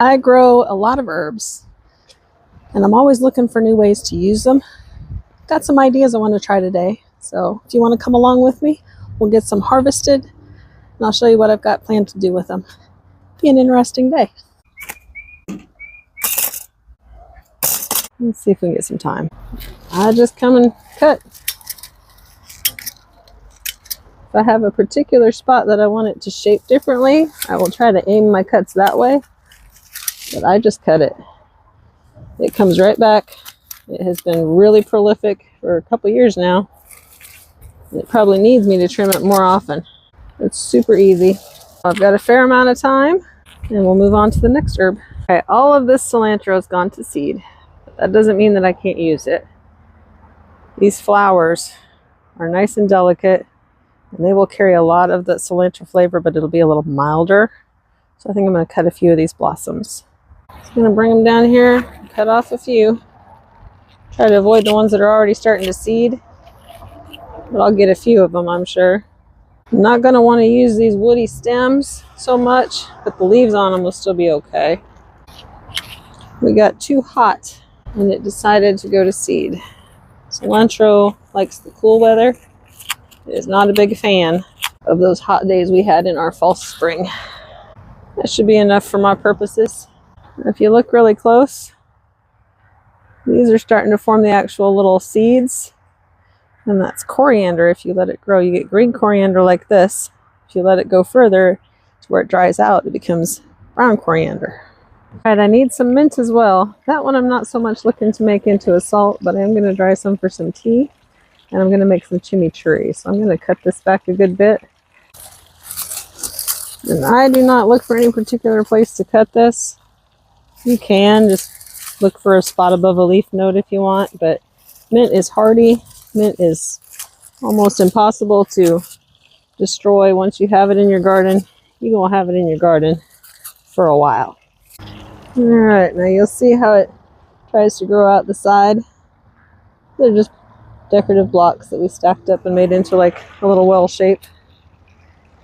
I grow a lot of herbs, and I'm always looking for new ways to use them. Got some ideas I want to try today, so if you want to come along with me, we'll get some harvested, and I'll show you what I've got planned to do with them. Be an interesting day. Let's see if we can get some thyme. I just come and cut. If I have a particular spot that I want it to shape differently, I will try to aim my cuts that way. But I just cut it. It comes right back. It has been really prolific for a couple years now. It probably needs me to trim it more often. It's super easy. I've got a fair amount of time, and we'll move on to the next herb. Okay, all of this cilantro has gone to seed. But that doesn't mean that I can't use it. These flowers are nice and delicate, and they will carry a lot of the cilantro flavor, but it'll be a little milder. So I think I'm going to cut a few of these blossoms. I'm going to bring them down here, cut off a few. Try to avoid the ones that are already starting to seed, but I'll get a few of them, I'm sure. I'm not going to want to use these woody stems so much, but the leaves on them will still be okay. We got too hot, and it decided to go to seed. Cilantro likes the cool weather. It is not a big fan of those hot days we had in our false spring. That should be enough for my purposes. If you look really close, these are starting to form the actual little seeds, and that's coriander. If you let it grow, you get green coriander like this. If you let it go further to where it dries out, it becomes brown coriander. All right, I need some mint as well. That one I'm not so much looking to make into a salt, but I'm going to dry some for some tea, and I'm going to make some chimichurri. So I'm going to cut this back a good bit. And I do not look for any particular place to cut this. You can just look for a spot above a leaf node if you want, but mint is hardy. Mint is almost impossible to destroy. Once you have it in your garden, you're going to have it in your garden for a while. All right, now you'll see how it tries to grow out the side. They're just decorative blocks that we stacked up and made into like a little well shape.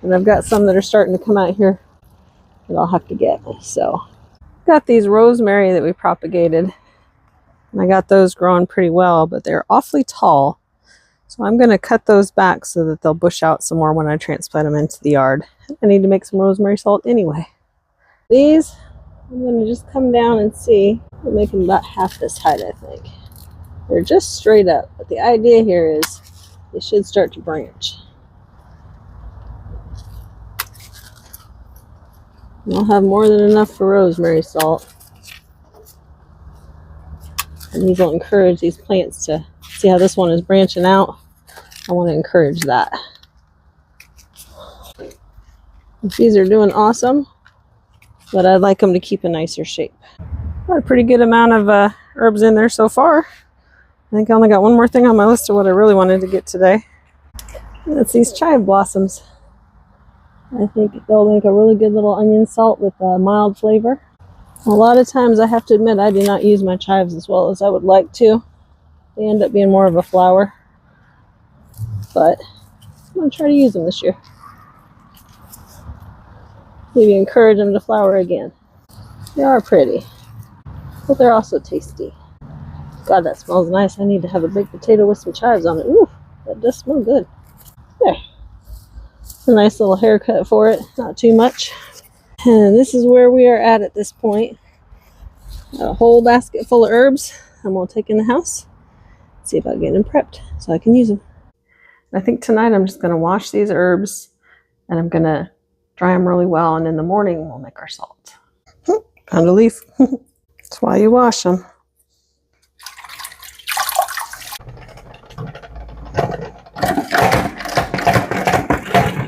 And I've got some that are starting to come out here that I'll have to get. So got these rosemary that we propagated, and I got those growing pretty well, but they're awfully tall. So I'm going to cut those back so that they'll bush out some more when I transplant them into the yard. I need to make some rosemary salt anyway. These, I'm going to just come down and see. We'll make them about half this height, I think. They're just straight up, but the idea here is they should start to branch. I'll have more than enough for rosemary salt. And these will encourage these plants to see how this one is branching out. I want to encourage that. These are doing awesome, but I'd like them to keep a nicer shape. Got a pretty good amount of herbs in there so far. I think I only got one more thing on my list of what I really wanted to get today. That's these chive blossoms. I think they'll make a really good little onion salt with a mild flavor. A lot of times I have to admit I do not use my chives as well as I would like to. They end up being more of a flower. But I'm going to try to use them this year. Maybe encourage them to flower again. They are pretty, but they're also tasty. God, that smells nice. I need to have a baked potato with some chives on it. Ooh, that does smell good. There. A nice little haircut for it, not too much. And this is where we are at this point. Got a whole basket full of herbs I'm going to take in the house. See if I can get them prepped so I can use them. I think tonight I'm just going to wash these herbs, and I'm going to dry them really well, and in the morning we'll make our salt. Found a leaf. That's why you wash them.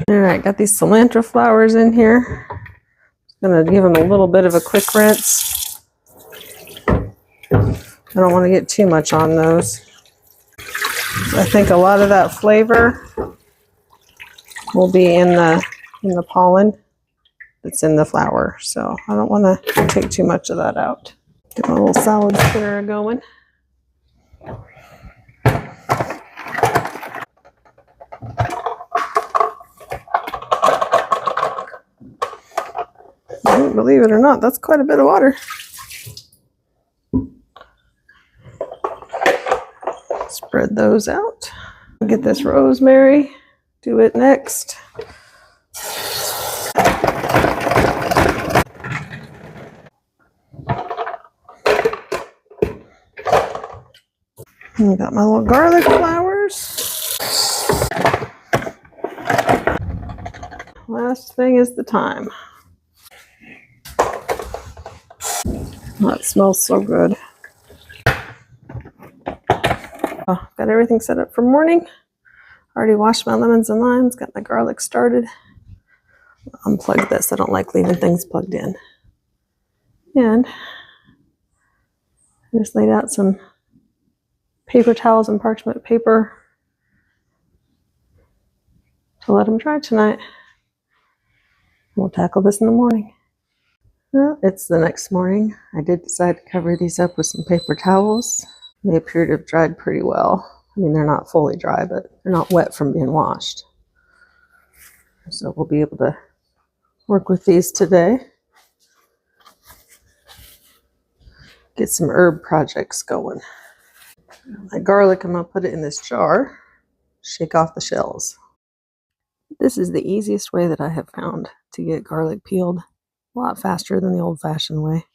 Alright, got these cilantro flowers in here. Gonna give them a little bit of a quick rinse. I don't want to get too much on those. I think a lot of that flavor will be in the pollen that's in the flower, so I don't want to take too much of that out. Get my little salad spinner going. believe it or not, that's quite a bit of water. Spread those out. Get this rosemary. Do it next. And got my little garlic flowers. Last thing is the thyme. Oh, it smells so good. Oh, got everything set up for morning. Already washed my lemons and limes. Got my garlic started. Unplug this. I don't like leaving things plugged in. And I just laid out some paper towels and parchment paper to let them dry tonight. We'll tackle this in the morning. Well, it's the next morning. I did decide to cover these up with some paper towels. They appear to have dried pretty well. I mean, they're not fully dry, but they're not wet from being washed. So we'll be able to work with these today. Get some herb projects going. My garlic, I'm going to put it in this jar. Shake off the shells. This is the easiest way that I have found to get garlic peeled. A lot faster than the old-fashioned way.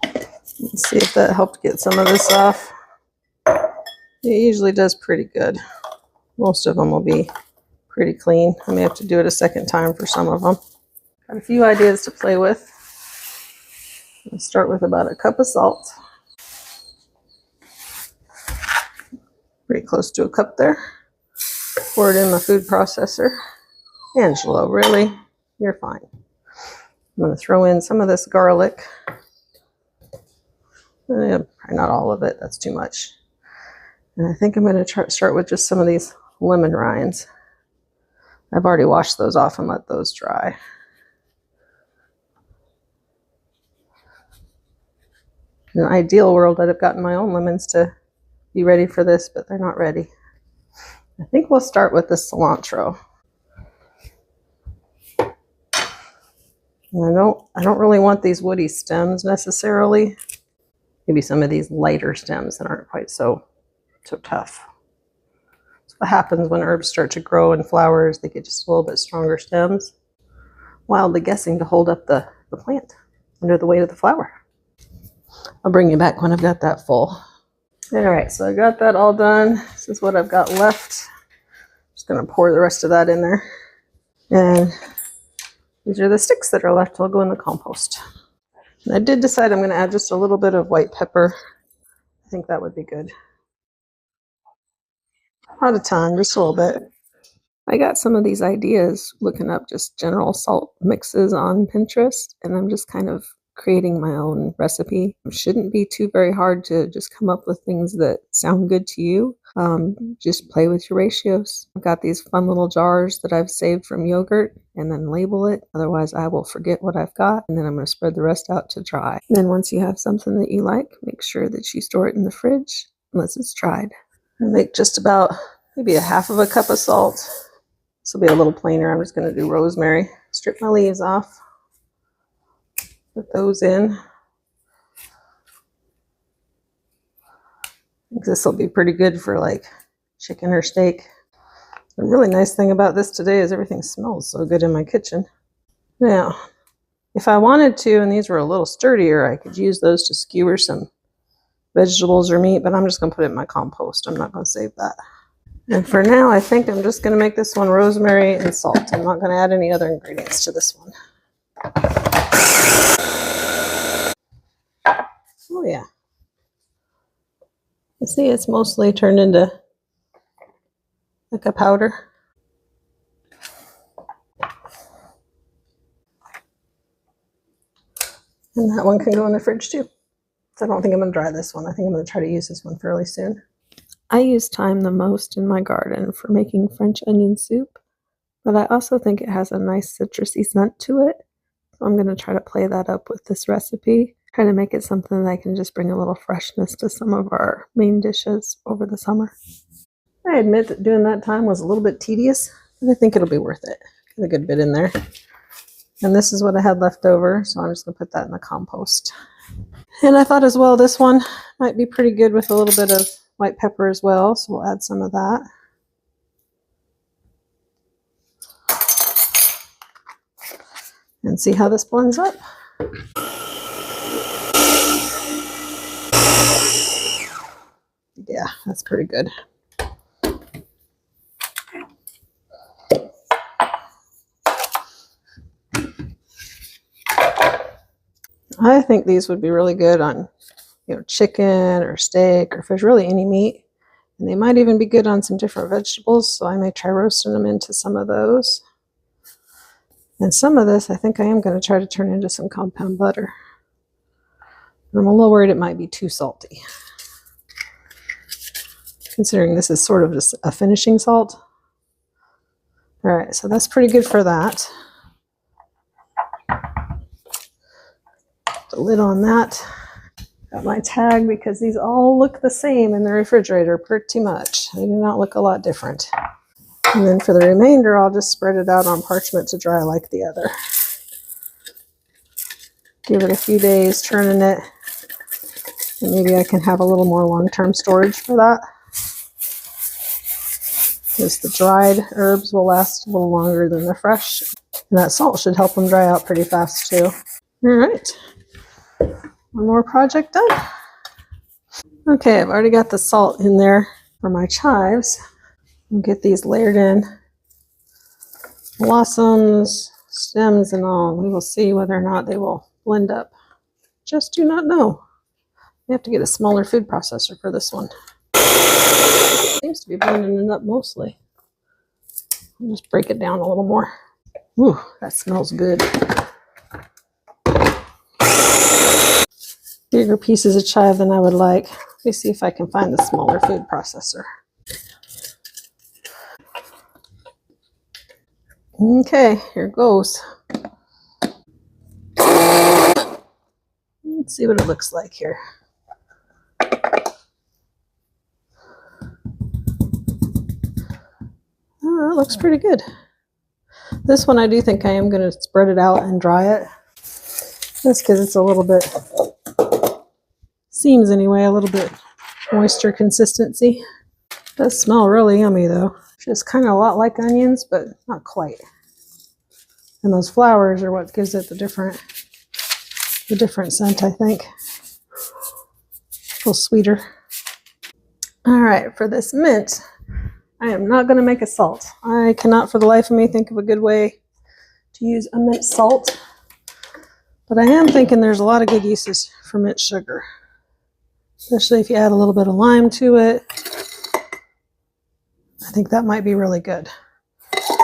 Let's see if that helped get some of this off. It usually does pretty good. Most of them will be pretty clean. I may have to do it a second time for some of them. Got a few ideas to play with. Let's start with about a cup of salt. Pretty close to a cup there. Pour it in my food processor. Angelo, really? You're fine. I'm going to throw in some of this garlic. Probably not all of it. That's too much. And I think I'm going to start with just some of these lemon rinds. I've already washed those off and let those dry. In an ideal world, I'd have gotten my own lemons to be ready for this, but they're not ready. I think we'll start with the cilantro. And I don't really want these woody stems necessarily. Maybe some of these lighter stems that aren't quite so tough. That's what happens when herbs start to grow in flowers. They get just a little bit stronger stems. Wildly guessing to hold up the plant under the weight of the flower. I'll bring you back when I've got that full. All right, so I got that all done. This is what I've got left. Just gonna pour the rest of that in there. And these are the sticks that are left. I'll go in the compost. And I did decide I'm gonna add just a little bit of white pepper. I think that would be good. Not a ton, just a little bit. I got some of these ideas looking up just general salt mixes on Pinterest, and I'm just kind of creating my own recipe. It shouldn't be too very hard to just come up with things that sound good to you. Just play with your ratios. I've got these fun little jars that I've saved from yogurt and then label it. Otherwise, I will forget what I've got, and then I'm going to spread the rest out to dry. And then once you have something that you like, make sure that you store it in the fridge unless it's dried. I make just about maybe a half of a cup of salt. This will be a little plainer. I'm just going to do rosemary. Strip my leaves off. Put those in. I think this will be pretty good for like chicken or steak. The really nice thing about this today is everything smells so good in my kitchen. Now, if I wanted to, and these were a little sturdier, I could use those to skewer some vegetables or meat, but I'm just going to put it in my compost. I'm not going to save that. And for now, I think I'm just going to make this one rosemary and salt. I'm not going to add any other ingredients to this one. Oh yeah. You see, it's mostly turned into like a powder. And that one can go in the fridge too. So I don't think I'm going to dry this one. I think I'm going to try to use this one fairly soon. I use thyme the most in my garden for making French onion soup, but I also think it has a nice citrusy scent to it. So I'm going to try to play that up with this recipe. Try to make it something that I can just bring a little freshness to some of our main dishes over the summer. I admit that doing that thyme was a little bit tedious, but I think it'll be worth it. Get a good bit in there. And this is what I had left over, so I'm just going to put that in the compost. And I thought as well this one might be pretty good with a little bit of white pepper as well, so we'll add some of that. And see how this blends up. Yeah, that's pretty good. I think these would be really good on, chicken or steak or fish, really any meat. And they might even be good on some different vegetables, so I may try roasting them into some of those. And some of this, I think I am going to try to turn into some compound butter. But I'm a little worried it might be too salty, considering this is sort of just a finishing salt. All right, so that's pretty good for that. The lid on that. Got my tag because these all look the same in the refrigerator pretty much. They do not look a lot different. And then for the remainder, I'll just spread it out on parchment to dry like the other. Give it a few days, turning it, and maybe I can have a little more long-term storage for that. Because the dried herbs will last a little longer than the fresh. And that salt should help them dry out pretty fast too. All right. One more project done. Okay, I've already got the salt in there for my chives. I'll get these layered in. Blossoms, stems, and all. We will see whether or not they will blend up. Just do not know. You have to get a smaller food processor for this one. Seems to be blending it up mostly. I'll just break it down a little more. Ooh, that smells good. Bigger pieces of chive than I would like. Let me see if I can find the smaller food processor. Okay, here goes. Let's see what it looks like here. Oh, that looks pretty good. This one I do think I am going to spread it out and dry it. That's because it's a little bit, seems anyway, a little bit moisture consistency. It does smell really yummy though. Just kind of a lot like onions, but not quite. And those flowers are what gives it the different scent, I think. A little sweeter. All right, for this mint, I am not going to make a salt. I cannot for the life of me think of a good way to use a mint salt. But I am thinking there's a lot of good uses for mint sugar. Especially if you add a little bit of lime to it. I think that might be really good. So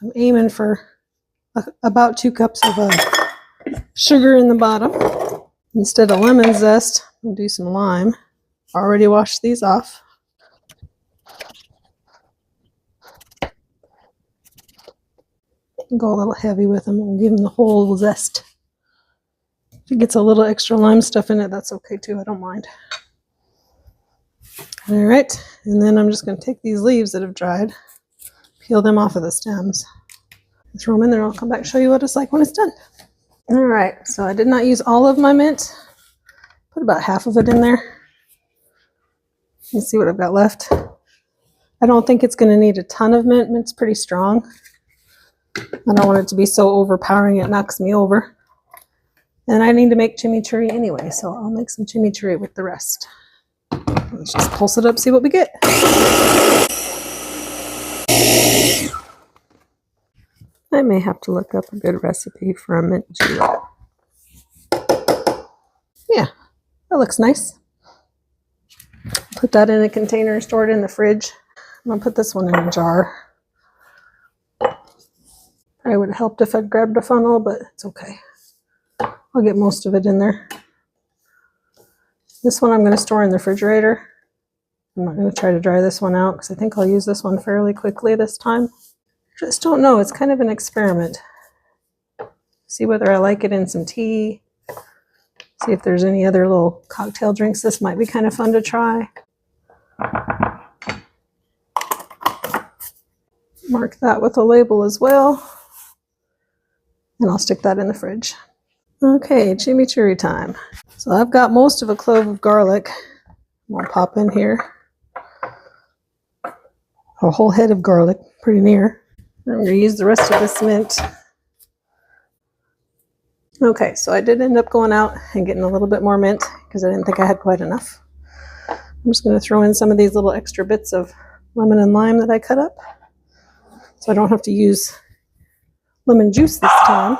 I'm aiming for about 2 cups of sugar in the bottom. Instead of lemon zest, I'll do some lime. Already washed these off. Go a little heavy with them. We'll give them the whole zest. If it gets a little extra lime stuff in it, that's okay too. I don't mind. All right, and then I'm just going to take these leaves that have dried, peel them off of the stems, throw them in there. I'll come back and show you what it's like when it's done. All right, so I did not use all of my mint. Put about half of it in there. Let's see what I've got left. I don't think it's going to need a ton of mint. Mint's pretty strong. I don't want it to be so overpowering it knocks me over. And I need to make chimichurri anyway, so I'll make some chimichurri with the rest. Let's just pulse it up, see what we get. I may have to look up a good recipe for a mint julep. Yeah, that looks nice. Put that in a container, store it in the fridge. I'm gonna put this one in a jar. Probably would have helped if I'd grabbed a funnel, but it's okay. I'll get most of it in there. This one I'm going to store in the refrigerator. I'm not going to try to dry this one out because I think I'll use this one fairly quickly this time. Just don't know. It's kind of an experiment. See whether I like it in some tea. See if there's any other little cocktail drinks. This might be kind of fun to try. Mark that with a label as well. And I'll stick that in the fridge. Okay, chimichurri time. So I've got most of a clove of garlic. I'll pop in here. A whole head of garlic, pretty near. I'm going to use the rest of this mint. Okay, so I did end up going out and getting a little bit more mint because I didn't think I had quite enough. I'm just going to throw in some of these little extra bits of lemon and lime that I cut up, so I don't have to use lemon juice this time.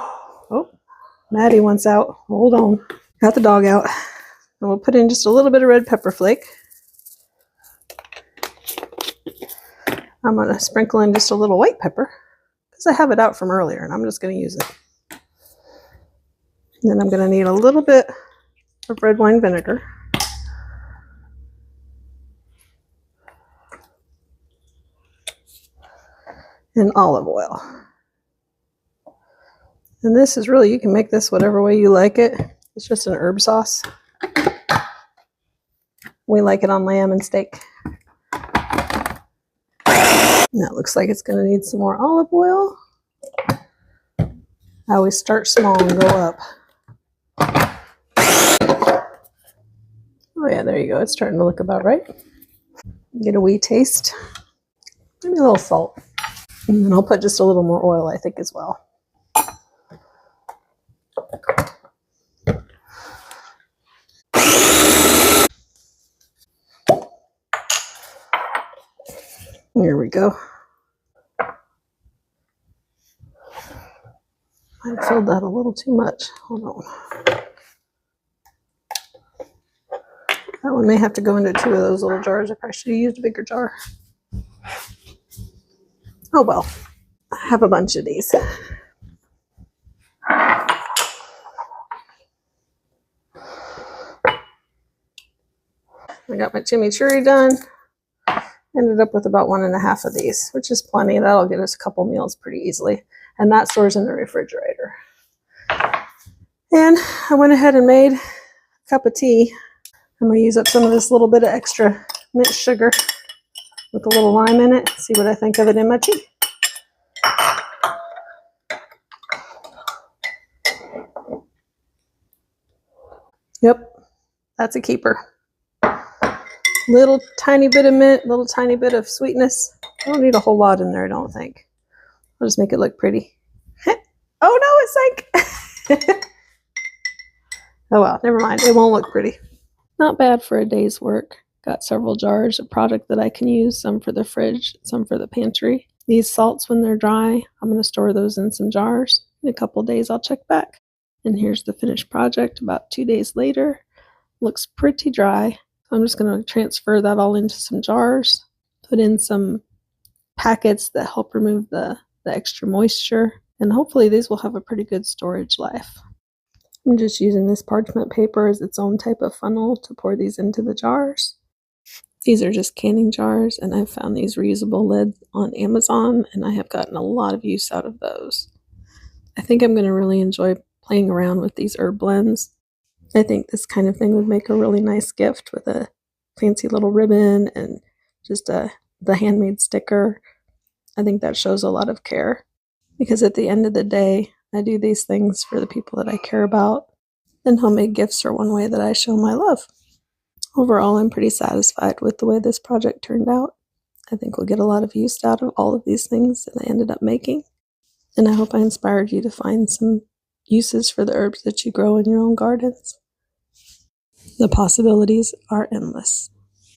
Oh, Maddie wants out. Hold on. Got the dog out. And we'll put in just a little bit of red pepper flake. I'm going to sprinkle in just a little white pepper because I have it out from earlier and I'm just going to use it. And then I'm going to need a little bit of red wine vinegar. And olive oil. And this is really, you can make this whatever way you like it. It's just an herb sauce. We like it on lamb and steak. Now it looks like it's going to need some more olive oil. I always start small and go up. Oh yeah, there you go. It's starting to look about right. Get a wee taste. Maybe a little salt. And then I'll put just a little more oil, I think, as well. Here we go. I filled that a little too much. Hold on. That one may have to go into 2 of those little jars. I probably should have used a bigger jar. Oh well. I have a bunch of these. I got my chimichurri done. Ended up with about 1.5 of these, which is plenty. That'll get us a couple meals pretty easily. And that stores in the refrigerator. And I went ahead and made a cup of tea. I'm going to use up some of this little bit of extra mint sugar with a little lime in it. See what I think of it in my tea. Yep, that's a keeper. Little tiny bit of mint, little tiny bit of sweetness. I don't need a whole lot in there, I don't think. I'll just make it look pretty. Oh no, it sank. Oh well, never mind. It won't look pretty. Not bad for a day's work. Got several jars of product that I can use, some for the fridge, some for the pantry. These salts, when they're dry, I'm going to store those in some jars. In a couple days, I'll check back. And here's the finished project about 2 days later. Looks pretty dry. I'm just going to transfer that all into some jars, put in some packets that help remove the extra moisture, and hopefully these will have a pretty good storage life. I'm just using this parchment paper as its own type of funnel to pour these into the jars. These are just canning jars, and I've found these reusable lids on Amazon, and I have gotten a lot of use out of those. I think I'm going to really enjoy playing around with these herb blends. I think this kind of thing would make a really nice gift with a fancy little ribbon and just the handmade sticker. I think that shows a lot of care, because at the end of the day, I do these things for the people that I care about, and homemade gifts are one way that I show my love. Overall, I'm pretty satisfied with the way this project turned out. I think we'll get a lot of use out of all of these things that I ended up making, and I hope I inspired you to find some uses for the herbs that you grow in your own gardens. The possibilities are endless.